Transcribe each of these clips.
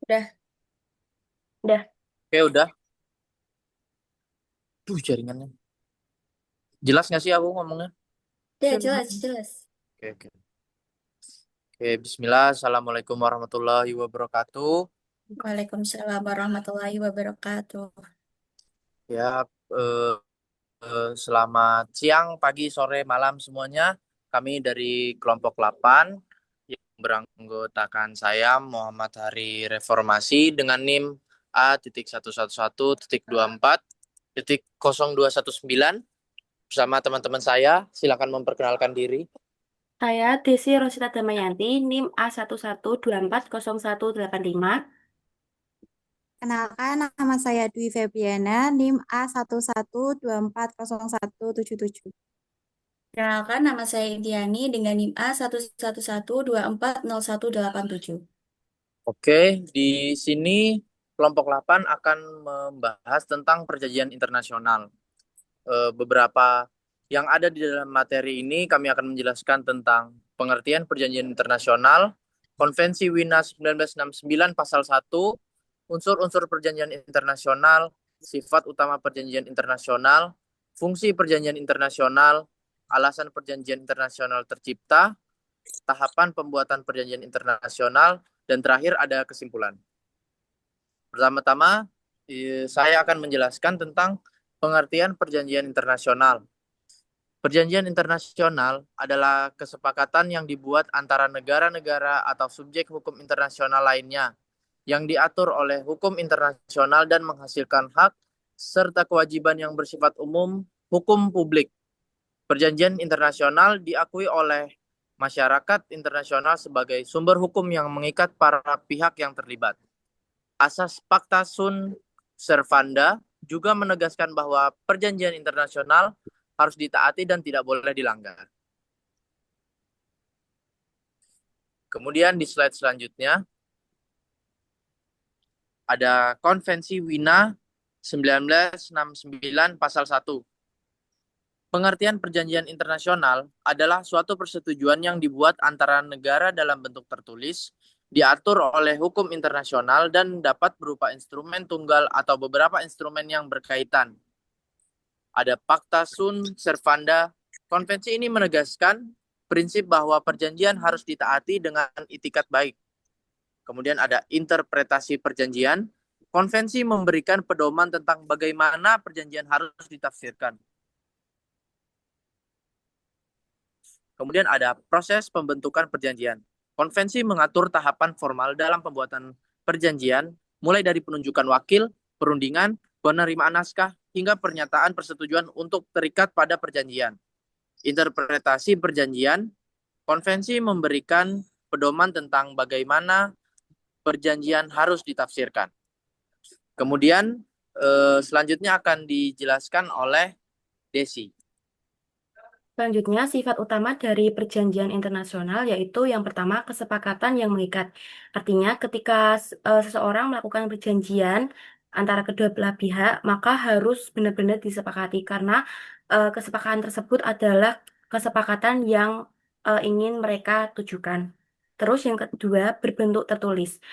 Udah, udah. Oke, udah. Duh, jaringannya. Jelas nggak sih aku ngomongnya? Ya, jelas, jelas. Oke, oke. Oke, bismillah. Assalamualaikum warahmatullahi wabarakatuh. Waalaikumsalam warahmatullahi wabarakatuh. Ya, eh, selamat siang, pagi, sore, malam semuanya. Kami dari kelompok 8 yang beranggotakan saya Muhammad Hari Reformasi dengan NIM A.1111.24.0219 bersama teman-teman saya. Silakan memperkenalkan diri. Saya Desi Rosita Damayanti, NIM A11240185. Kenalkan, nama saya Dwi Febriana, NIM A11240177. Kenalkan, nama saya Indiani dengan NIM A1112401877. Oke, di sini kelompok 8 akan membahas tentang perjanjian internasional. Beberapa yang ada di dalam materi ini kami akan menjelaskan tentang pengertian perjanjian internasional, Konvensi Wina 1969 pasal 1, unsur-unsur perjanjian internasional, sifat utama perjanjian internasional, fungsi perjanjian internasional, alasan perjanjian internasional tercipta, tahapan pembuatan perjanjian internasional, dan terakhir ada kesimpulan. Pertama-tama, saya akan menjelaskan tentang pengertian perjanjian internasional. Perjanjian internasional adalah kesepakatan yang dibuat antara negara-negara atau subjek hukum internasional lainnya yang diatur oleh hukum internasional dan menghasilkan hak serta kewajiban yang bersifat umum hukum publik. Perjanjian internasional diakui oleh masyarakat internasional sebagai sumber hukum yang mengikat para pihak yang terlibat. Asas Pacta Sunt Servanda juga menegaskan bahwa perjanjian internasional harus ditaati dan tidak boleh dilanggar. Kemudian di slide selanjutnya ada Konvensi Wina 1969 pasal 1. Pengertian perjanjian internasional adalah suatu persetujuan yang dibuat antara negara dalam bentuk tertulis, diatur oleh hukum internasional dan dapat berupa instrumen tunggal atau beberapa instrumen yang berkaitan. Ada Pacta Sunt Servanda. Konvensi ini menegaskan prinsip bahwa perjanjian harus ditaati dengan itikat baik. Kemudian ada interpretasi perjanjian. Konvensi memberikan pedoman tentang bagaimana perjanjian harus ditafsirkan. Kemudian ada proses pembentukan perjanjian. Konvensi mengatur tahapan formal dalam pembuatan perjanjian, mulai dari penunjukan wakil, perundingan, penerimaan naskah, hingga pernyataan persetujuan untuk terikat pada perjanjian. Interpretasi perjanjian, konvensi memberikan pedoman tentang bagaimana perjanjian harus ditafsirkan. Kemudian selanjutnya akan dijelaskan oleh Desi. Selanjutnya, sifat utama dari perjanjian internasional yaitu yang pertama, kesepakatan yang mengikat. Artinya, ketika seseorang melakukan perjanjian antara kedua belah pihak, maka harus benar-benar disepakati karena kesepakatan tersebut adalah kesepakatan yang ingin mereka tujukan. Terus yang kedua, berbentuk tertulis.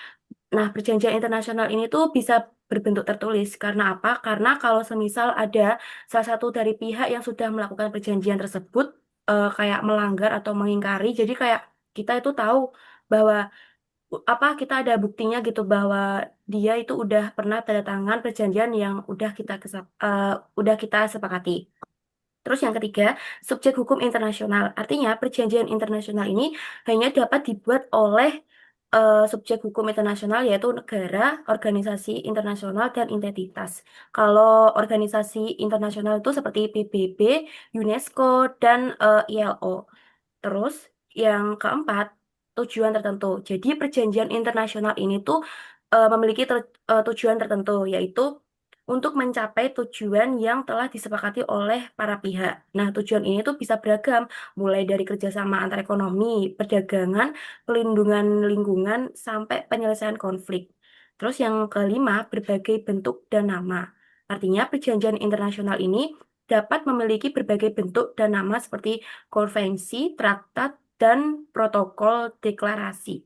Nah, perjanjian internasional ini tuh bisa berbentuk tertulis. Karena apa? Karena kalau semisal ada salah satu dari pihak yang sudah melakukan perjanjian tersebut, kayak melanggar atau mengingkari, jadi kayak kita itu tahu bahwa kita ada buktinya gitu bahwa dia itu udah pernah tanda tangan perjanjian yang udah kita sepakati. Terus yang ketiga, subjek hukum internasional. Artinya, perjanjian internasional ini hanya dapat dibuat oleh subjek hukum internasional yaitu negara, organisasi internasional, dan entitas. Kalau organisasi internasional itu seperti PBB, UNESCO, dan ILO. Terus yang keempat, tujuan tertentu. Jadi perjanjian internasional ini tuh memiliki tujuan tertentu, yaitu untuk mencapai tujuan yang telah disepakati oleh para pihak. Nah, tujuan ini tuh bisa beragam, mulai dari kerjasama antar ekonomi, perdagangan, pelindungan lingkungan, sampai penyelesaian konflik. Terus yang kelima, berbagai bentuk dan nama. Artinya, perjanjian internasional ini dapat memiliki berbagai bentuk dan nama seperti konvensi, traktat, dan protokol deklarasi.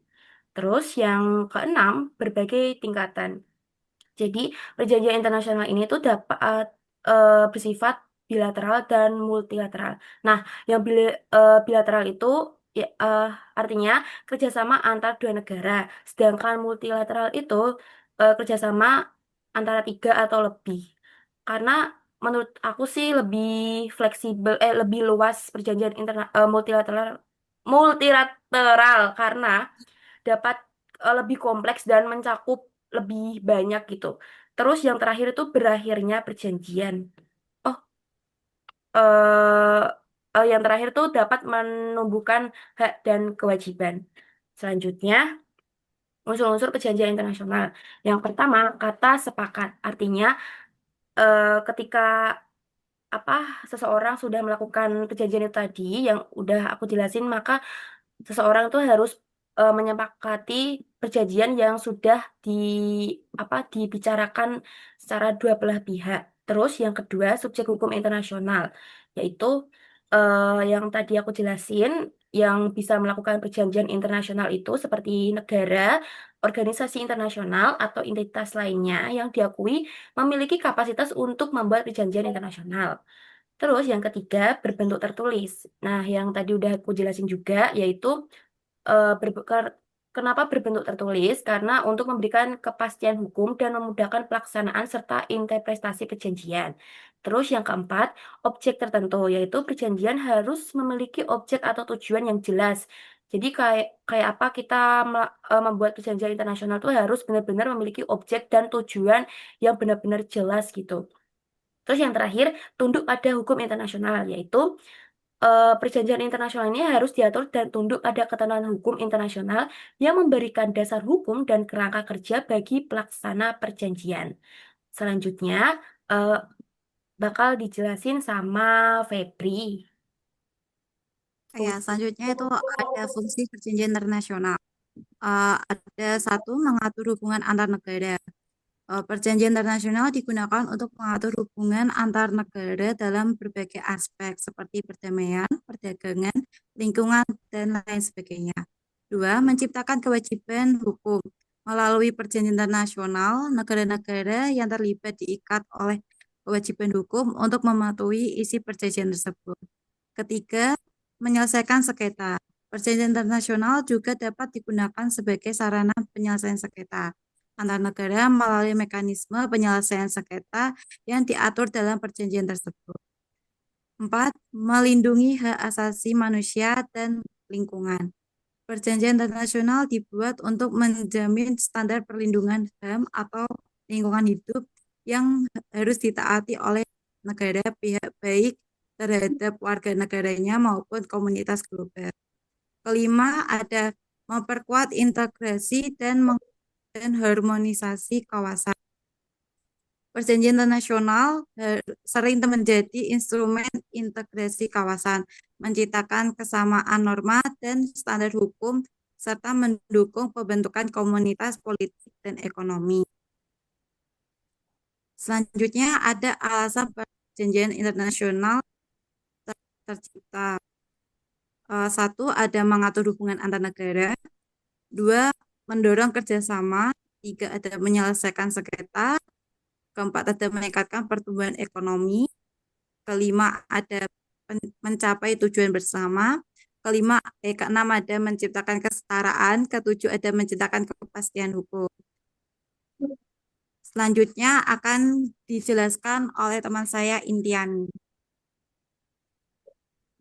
Terus yang keenam, berbagai tingkatan. Jadi, perjanjian internasional ini tuh dapat bersifat bilateral dan multilateral. Nah, yang bilateral itu ya, artinya kerjasama antar dua negara, sedangkan multilateral itu kerjasama antara tiga atau lebih. Karena menurut aku sih lebih fleksibel, lebih luas perjanjian multilateral, multilateral karena dapat lebih kompleks dan mencakup lebih banyak gitu. Terus yang terakhir itu berakhirnya perjanjian. Oh, eh yang terakhir tuh dapat menumbuhkan hak dan kewajiban. Selanjutnya, unsur-unsur perjanjian internasional. Yang pertama, kata sepakat. Artinya, ketika apa seseorang sudah melakukan perjanjian itu tadi yang udah aku jelasin, maka seseorang tuh harus menyepakati perjanjian yang sudah dibicarakan secara dua belah pihak. Terus yang kedua, subjek hukum internasional, yaitu yang tadi aku jelasin, yang bisa melakukan perjanjian internasional itu seperti negara, organisasi internasional atau entitas lainnya yang diakui memiliki kapasitas untuk membuat perjanjian internasional. Terus yang ketiga, berbentuk tertulis. Nah, yang tadi udah aku jelasin juga, yaitu kenapa berbentuk tertulis? Karena untuk memberikan kepastian hukum dan memudahkan pelaksanaan serta interpretasi perjanjian. Terus yang keempat, objek tertentu, yaitu perjanjian harus memiliki objek atau tujuan yang jelas. Jadi kayak kayak apa kita membuat perjanjian internasional itu harus benar-benar memiliki objek dan tujuan yang benar-benar jelas gitu. Terus yang terakhir, tunduk pada hukum internasional, yaitu perjanjian internasional ini harus diatur dan tunduk pada ketentuan hukum internasional yang memberikan dasar hukum dan kerangka kerja bagi pelaksana perjanjian. Selanjutnya, eh, bakal dijelasin sama Febri. Ya, selanjutnya itu ada fungsi perjanjian internasional. Ada satu, mengatur hubungan antar negara. Perjanjian internasional digunakan untuk mengatur hubungan antar negara dalam berbagai aspek seperti perdamaian, perdagangan, lingkungan, dan lain sebagainya. Dua, menciptakan kewajiban hukum. Melalui perjanjian internasional, negara-negara yang terlibat diikat oleh kewajiban hukum untuk mematuhi isi perjanjian tersebut. Ketiga, menyelesaikan sengketa. Perjanjian internasional juga dapat digunakan sebagai sarana penyelesaian sengketa antar negara melalui mekanisme penyelesaian sengketa yang diatur dalam perjanjian tersebut. Empat, melindungi hak asasi manusia dan lingkungan. Perjanjian internasional dibuat untuk menjamin standar perlindungan HAM atau lingkungan hidup yang harus ditaati oleh negara pihak baik terhadap warga negaranya maupun komunitas global. Kelima, ada memperkuat integrasi dan harmonisasi kawasan. Perjanjian internasional sering menjadi instrumen integrasi kawasan, menciptakan kesamaan norma dan standar hukum, serta mendukung pembentukan komunitas politik dan ekonomi. Selanjutnya ada alasan perjanjian internasional tercipta. Satu, ada mengatur hubungan antar negara. Dua, mendorong kerjasama. Tiga, ada menyelesaikan sengketa. Keempat, ada meningkatkan pertumbuhan ekonomi. Kelima, ada mencapai tujuan bersama. Keenam, ada menciptakan kesetaraan. Ketujuh, ada menciptakan kepastian hukum. Selanjutnya akan dijelaskan oleh teman saya Intiani.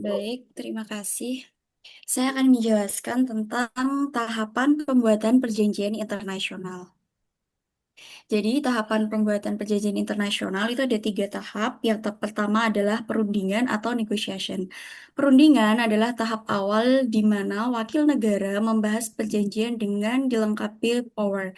Baik, terima kasih. Saya akan menjelaskan tentang tahapan pembuatan perjanjian internasional. Jadi, tahapan pembuatan perjanjian internasional itu ada 3 tahap. Yang pertama adalah perundingan atau negotiation. Perundingan adalah tahap awal di mana wakil negara membahas perjanjian dengan dilengkapi power.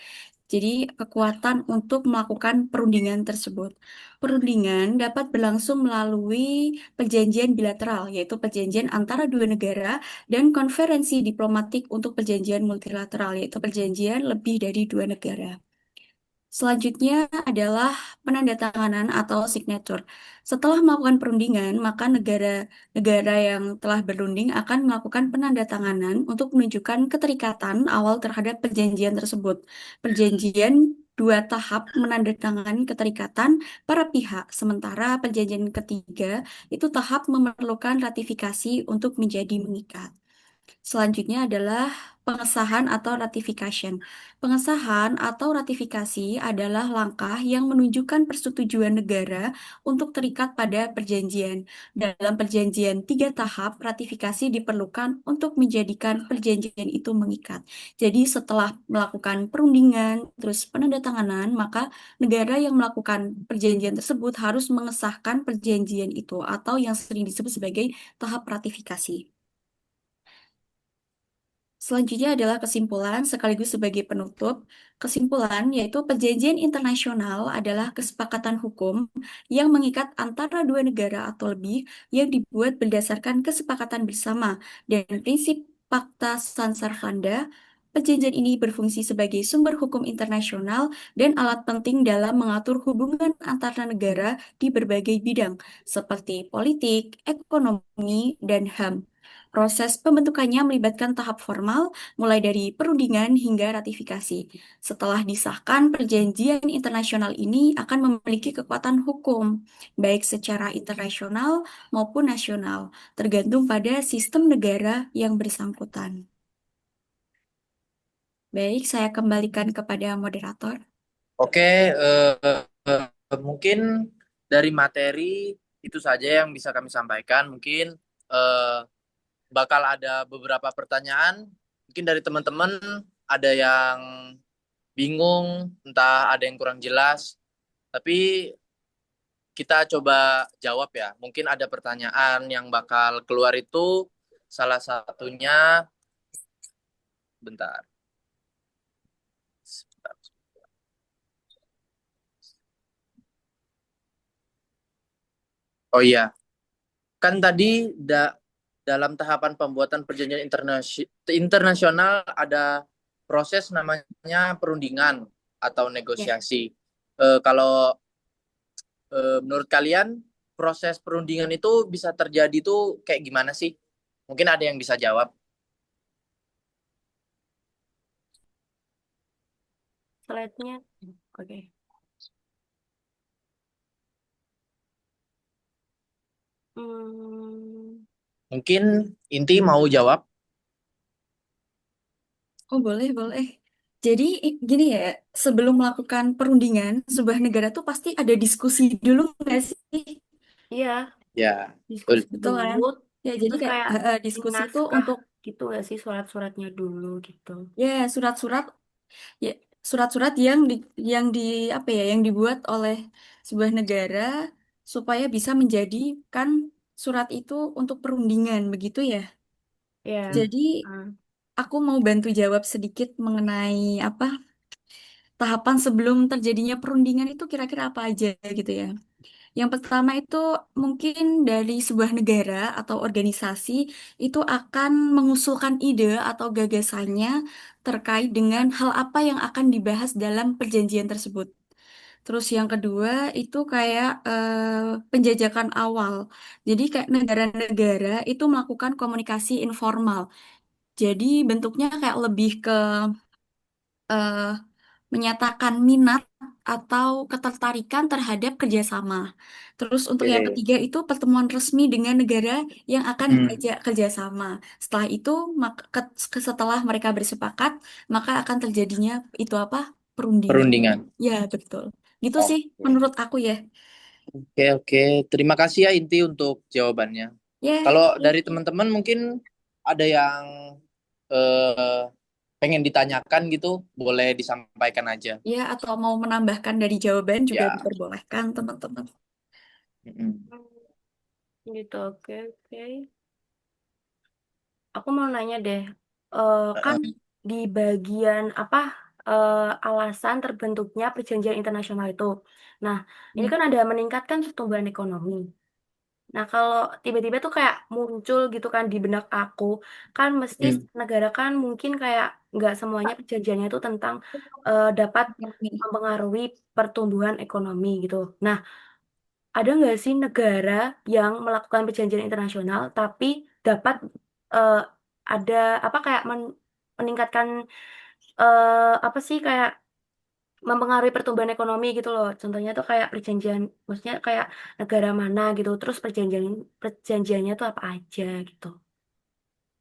Jadi, kekuatan untuk melakukan perundingan tersebut. Perundingan dapat berlangsung melalui perjanjian bilateral, yaitu perjanjian antara dua negara, dan konferensi diplomatik untuk perjanjian multilateral, yaitu perjanjian lebih dari dua negara. Selanjutnya adalah penandatanganan atau signature. Setelah melakukan perundingan, maka negara-negara yang telah berunding akan melakukan penandatanganan untuk menunjukkan keterikatan awal terhadap perjanjian tersebut. Perjanjian dua tahap menandatangani keterikatan para pihak, sementara perjanjian ketiga itu tahap memerlukan ratifikasi untuk menjadi mengikat. Selanjutnya adalah pengesahan atau ratification. Pengesahan atau ratifikasi adalah langkah yang menunjukkan persetujuan negara untuk terikat pada perjanjian. Dalam perjanjian tiga tahap, ratifikasi diperlukan untuk menjadikan perjanjian itu mengikat. Jadi setelah melakukan perundingan, terus penandatanganan, maka negara yang melakukan perjanjian tersebut harus mengesahkan perjanjian itu atau yang sering disebut sebagai tahap ratifikasi. Selanjutnya adalah kesimpulan sekaligus sebagai penutup. Kesimpulan yaitu perjanjian internasional adalah kesepakatan hukum yang mengikat antara dua negara atau lebih yang dibuat berdasarkan kesepakatan bersama dan prinsip Pacta Sunt Servanda. Perjanjian ini berfungsi sebagai sumber hukum internasional dan alat penting dalam mengatur hubungan antara negara di berbagai bidang seperti politik, ekonomi, dan HAM. Proses pembentukannya melibatkan tahap formal, mulai dari perundingan hingga ratifikasi. Setelah disahkan, perjanjian internasional ini akan memiliki kekuatan hukum, baik secara internasional maupun nasional, tergantung pada sistem negara yang bersangkutan. Baik, saya kembalikan kepada moderator. Oke, mungkin dari materi itu saja yang bisa kami sampaikan. Mungkin eh, bakal ada beberapa pertanyaan. Mungkin dari teman-teman ada yang bingung, entah ada yang kurang jelas. Tapi kita coba jawab ya. Mungkin ada pertanyaan yang bakal keluar itu salah satunya, bentar. Oh iya, kan tadi dalam tahapan pembuatan perjanjian internasional ada proses namanya perundingan atau Ya. negosiasi. Kalau menurut kalian proses perundingan itu bisa terjadi tuh kayak gimana sih? Mungkin ada yang bisa jawab. Slide-nya. Oke. Hmm, Mungkin Inti mau jawab? Oh, boleh, boleh. Jadi gini ya, sebelum melakukan perundingan, sebuah negara tuh pasti ada diskusi dulu nggak sih? iya, Ya, betul. diskusi Betul dulu. kan? Ya, jadi Terus kayak kayak bikin diskusi itu naskah untuk gitu nggak sih surat-suratnya dulu gitu. ya surat-surat ya surat-surat yang di apa ya, yang dibuat oleh sebuah negara supaya bisa menjadikan surat itu untuk perundingan begitu ya. Ya. Jadi Ah, aku mau bantu jawab sedikit mengenai apa tahapan sebelum terjadinya perundingan itu kira-kira apa aja gitu ya. Yang pertama itu mungkin dari sebuah negara atau organisasi itu akan mengusulkan ide atau gagasannya terkait dengan hal apa yang akan dibahas dalam perjanjian tersebut. Terus yang kedua itu kayak penjajakan awal. Jadi kayak negara-negara itu melakukan komunikasi informal. Jadi bentuknya kayak lebih ke eh, menyatakan minat atau ketertarikan terhadap kerjasama. Terus untuk yang Oke. ketiga itu pertemuan resmi dengan negara yang akan Hmm, diajak kerjasama. Setelah itu, setelah mereka bersepakat, maka akan terjadinya itu apa? Perundingan. perundingan. Ya, betul. Gitu sih Oke. menurut aku ya. Oke, oke. Terima kasih ya Inti untuk jawabannya. Ya, Kalau dari oke. teman-teman mungkin ada yang eh, pengen ditanyakan gitu, boleh disampaikan aja. Ya, atau mau menambahkan dari jawaban juga Ya. diperbolehkan, teman-teman. Mm-mm. gitu. Oke, oke. Aku mau nanya deh, kan Heeh. di bagian apa alasan terbentuknya perjanjian internasional itu. Nah, ini Ya. kan ada meningkatkan pertumbuhan ekonomi. Nah, kalau tiba-tiba tuh kayak muncul gitu kan di benak aku, kan mesti Hmm. negara kan mungkin kayak nggak semuanya perjanjiannya itu tentang dapat mempengaruhi pertumbuhan ekonomi gitu. Nah, ada nggak sih negara yang melakukan perjanjian internasional tapi dapat eh, ada apa kayak meningkatkan apa sih kayak mempengaruhi pertumbuhan ekonomi gitu loh. Contohnya tuh kayak perjanjian, maksudnya kayak negara mana gitu. Terus perjanjiannya tuh apa aja gitu.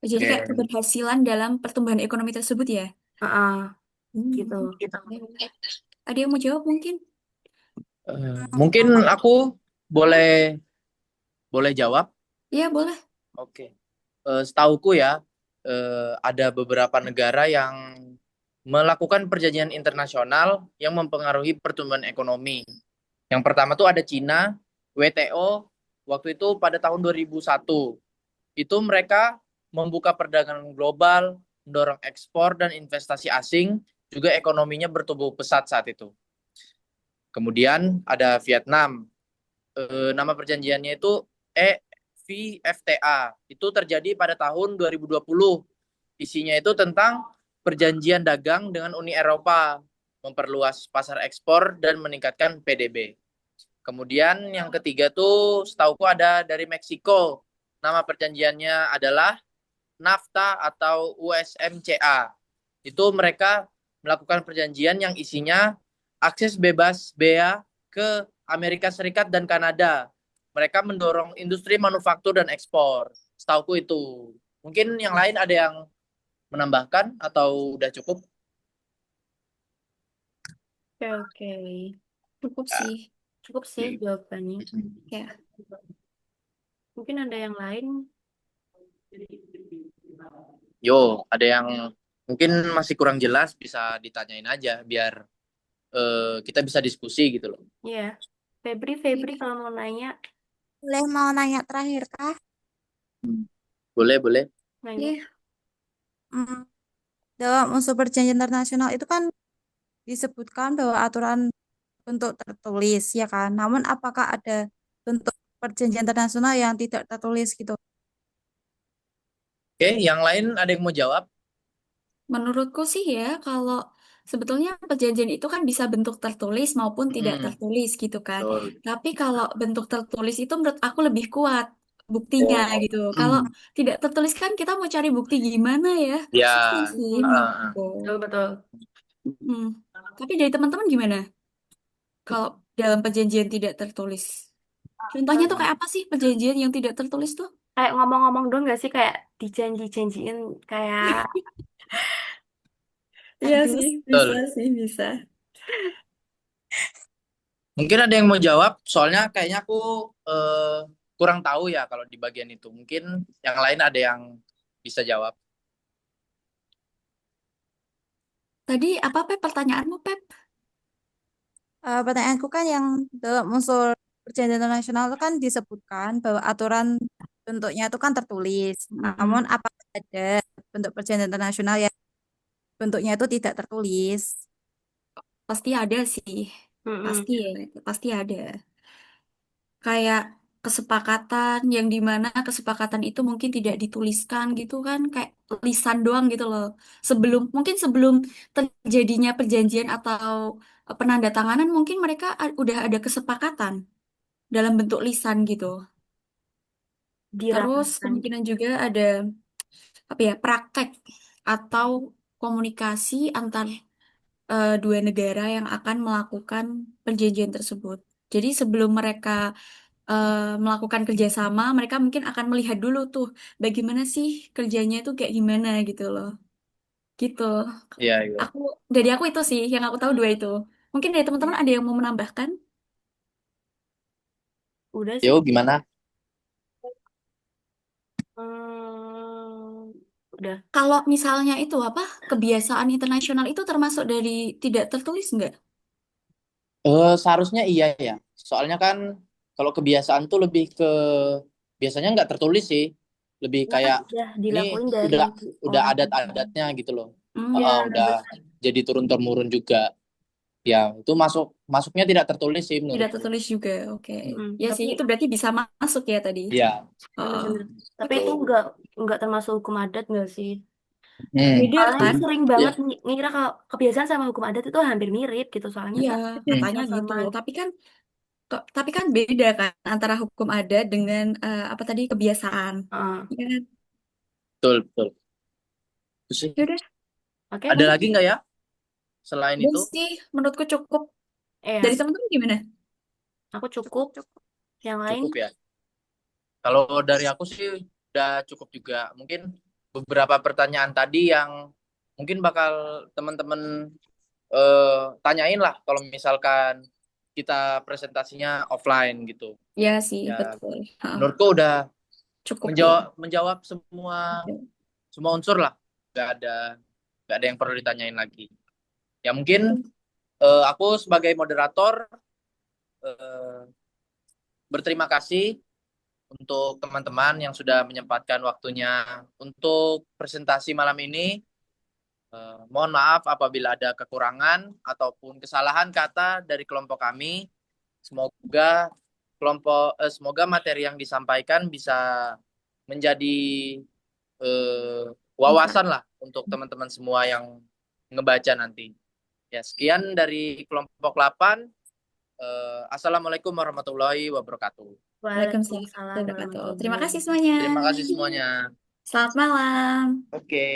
Jadi kayak Oke. keberhasilan dalam pertumbuhan ekonomi tersebut ya. Heeh, gitu. Hmm. Ada yang mau jawab mungkin? Mungkin aku boleh boleh jawab. Iya, boleh. Oke. Setauku ya, ada beberapa negara yang melakukan perjanjian internasional yang mempengaruhi pertumbuhan ekonomi. Yang pertama tuh ada Cina, WTO, waktu itu pada tahun 2001. Itu mereka membuka perdagangan global, mendorong ekspor dan investasi asing, juga ekonominya bertumbuh pesat saat itu. Kemudian ada Vietnam, nama perjanjiannya itu EVFTA. Itu terjadi pada tahun 2020. Isinya itu tentang perjanjian dagang dengan Uni Eropa, memperluas pasar ekspor dan meningkatkan PDB. Kemudian yang ketiga tuh setauku ada dari Meksiko. Nama perjanjiannya adalah NAFTA atau USMCA. Itu mereka melakukan perjanjian yang isinya akses bebas bea ke Amerika Serikat dan Kanada. Mereka mendorong industri manufaktur dan ekspor. Setauku itu. Mungkin yang lain ada yang menambahkan atau udah cukup? Oke, oke. Cukup Ya. sih. Cukup sih jawabannya. Ya. Mungkin ada yang lain. Yo, ada yang mungkin masih kurang jelas bisa ditanyain aja biar kita bisa diskusi gitu loh. Iya. Febri kalau mau nanya, Boleh mau nanya terakhir kah? Boleh, boleh. nanya. Iya. Hmm, dalam unsur perjanjian internasional itu kan disebutkan bahwa aturan bentuk tertulis, ya kan? Namun apakah ada bentuk perjanjian internasional yang tidak tertulis gitu? Oke, yang lain ada yang mau jawab? Menurutku sih ya, kalau sebetulnya perjanjian itu kan bisa bentuk tertulis maupun tidak Hmm, tertulis gitu kan. betul. Tapi kalau bentuk tertulis itu menurut aku lebih kuat buktinya Oh, gitu. Kalau hmm. tidak tertulis kan kita mau cari bukti gimana ya? Susah Ya, sih ah, menurutku. Betul, betul. Hmm. Tapi dari teman-teman gimana? Kalau dalam perjanjian tidak tertulis? Contohnya tuh kayak apa sih perjanjian yang tidak tertulis tuh? Kayak ngomong-ngomong dong gak sih kayak dijanji-janjiin kayak Iya Kardus. sih, bisa betul. sih, bisa. Mungkin ada yang mau jawab, soalnya kayaknya aku eh, kurang tahu ya kalau di bagian itu. Mungkin yang lain ada yang bisa jawab. Tadi apa Pep pertanyaanmu Pep? Pertanyaanku kan yang dalam unsur perjanjian internasional itu kan disebutkan bahwa aturan bentuknya itu kan tertulis. Namun Mm-mm. apakah ada bentuk perjanjian internasional yang bentuknya itu tidak tertulis? Pasti ada sih, mm-mm. pasti ya, pasti ada. Kayak kesepakatan yang dimana kesepakatan itu mungkin tidak dituliskan gitu kan, kayak lisan doang gitu loh. Mungkin sebelum terjadinya perjanjian atau penandatanganan, mungkin mereka udah ada kesepakatan dalam bentuk lisan gitu. Terus Dirapatkan. kemungkinan juga ada apa ya praktek atau komunikasi antar dua negara yang akan melakukan perjanjian tersebut. Jadi sebelum mereka melakukan kerjasama, mereka mungkin akan melihat dulu tuh bagaimana sih kerjanya itu kayak gimana gitu loh. Gitu. Iya, iya. Aku dari aku itu sih yang aku tahu dua itu. Mungkin dari teman-teman ada yang mau menambahkan? Udah sih. Yo, gimana? Udah. Kalau misalnya itu apa kebiasaan internasional itu termasuk dari tidak tertulis nggak? Seharusnya iya ya. Soalnya kan kalau kebiasaan tuh lebih ke biasanya nggak tertulis sih. Lebih Ya kan kayak udah ini dilakuin dari udah orang. adat-adatnya gitu loh. Hmm, ya. Udah jadi turun temurun juga. Ya, itu masuknya tidak tertulis sih Tidak menurutku. tertulis juga, oke. Ya sih, Tapi itu berarti bisa masuk ya tadi. Ya, Oh, bener-bener. Tapi itu betul. nggak termasuk hukum adat nggak sih? Hmm. beda Soalnya aku kan? sering Ya. banget ngira kalau kebiasaan sama hukum adat itu hampir mirip gitu. Soalnya Iya, kan Hmm. katanya gitu. sama. Tapi kan beda kan antara hukum adat dengan apa tadi kebiasaan. Heeh. Iya kan? Betul, betul. Itu sih. Ya udah, Oke, Ada mungkin lagi nggak ya selain udah itu? sih menurutku cukup. Dari ya teman-teman gimana? aku cukup. Yang lain, Cukup ya. Kalau dari aku sih udah cukup juga. Mungkin beberapa pertanyaan tadi yang mungkin bakal teman-teman tanyain lah kalau misalkan kita presentasinya offline gitu. Ya sih, Ya, betul. Heeh, menurutku udah cukup sih. menjawab semua semua unsur lah. Gak ada gak ada yang perlu ditanyain lagi. Ya mungkin aku sebagai moderator eh, berterima kasih untuk teman-teman yang sudah menyempatkan waktunya untuk presentasi malam ini. Mohon maaf apabila ada kekurangan ataupun kesalahan kata dari kelompok kami. Semoga semoga materi yang disampaikan bisa menjadi wawasan lah untuk teman-teman semua yang ngebaca nanti. Ya, sekian dari kelompok 8. Assalamualaikum warahmatullahi wabarakatuh. Waalaikumsalam Waalaikumsalam warahmatullahi wabarakatuh. warahmatullahi Terima kasih wabarakatuh. semuanya. Terima kasih semuanya. Selamat malam. Oke.